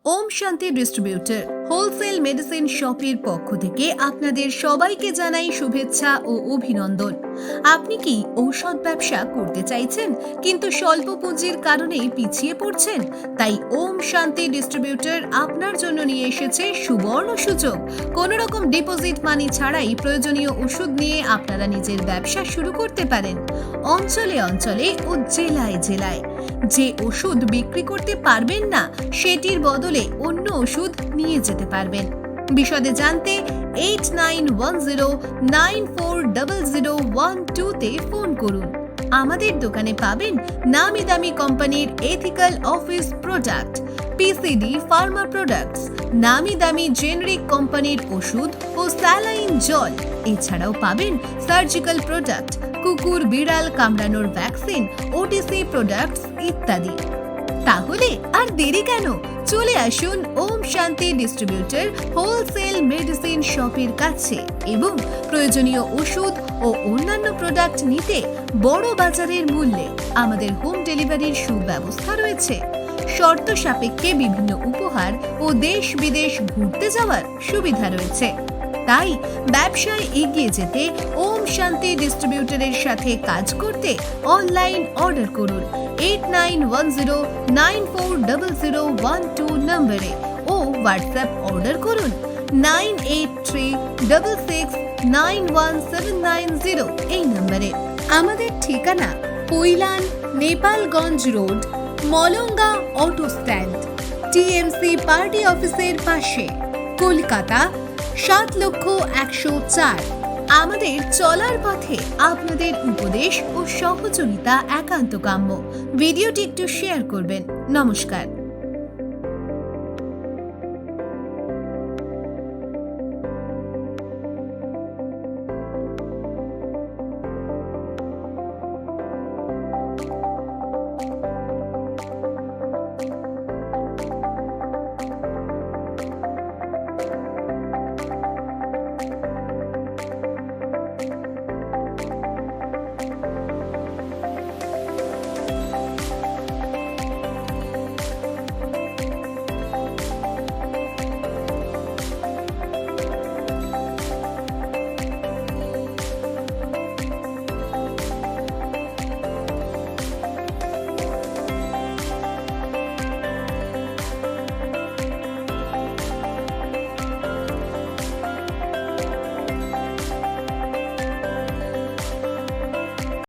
ওম শান্তি distributor wholesale medicine শপের পক্ষ থেকে আপনাদের সবাইকে জানাই শুভেচ্ছা ও অভিনন্দন। আপনি কি ঔষধ ব্যবসা করতে চাইছেন কিন্তু স্বল্প পুঁজির কারণে পিছিয়ে পড়ছেন? তাই ওম শান্তি ডিস্ট্রিবিউটর আপনার জন্য নিয়ে এসেছে সুবর্ণ সুযোগ। কোনো রকম ডিপোজিট মানি ছাড়াই প্রয়োজনীয় ওষুধ নিয়ে আপনারা নিজের ব্যবসা শুরু করতে পারেন। অঞ্চলে অঞ্চলে ও জেলায় জেলায় যে ওষুধ বিক্রি করতে পারবেন না সেটির বদলে অন্য ওষুধ নিয়ে যেতে পারবেন। বিশদে জানতে 8910940012 তে ফোন করুন। আমাদের দোকানে পাবেন নামি দামি কোম্পানির ethical office product, PCD Pharma products, নামি দামি জেনারিক কোম্পানির ওষুধ ও স্যালাইন জল। এছাড়াও পাবেন সার্জিক্যাল প্রোডাক্ট, কুকুর বিড়াল কামড়ানোর ভ্যাকসিন, ওটিসি প্রোডাক্টস ইত্যাদি। তাহলে আর দেরি কেন? চলে আসুন ওম শান্তি ডিস্ট্রিবিউটর হোলসেল মেডিসিন শপের কাছে এবং প্রয়োজনীয় ওষুধ ও অন্যান্য প্রোডাক্ট নিতে বড় বাজারের মূল্যে আমাদের হোম ডেলিভারির সুব্যবস্থা রয়েছে। শর্ত সাপেক্ষে বিভিন্ন উপহার ও দেশ বিদেশ ঘুরতে যাওয়ার সুবিধা রয়েছে। তাই ব্যবসায় এগিয়ে যেতে ওম শান্তি ডিস্ট্রিবিউটরের সাথে কাজ করতে অনলাইন অর্ডার করুন 8910940012 নম্বরে ও হোয়াটসঅ্যাপ অর্ডার করুন 9836691790 এই নম্বরে। আমাদের ঠিকানা Pailan, Nepalganj road, Malanga auto stand, TMC party অফিসের পাশে, কলকাতা ৭,১০৪,০০০। আমাদের চলার পথে আপনাদের উপদেশ ও সহযোগিতা একান্ত কাম্য। ভিডিওটি একটু শেয়ার করবেন। নমস্কার।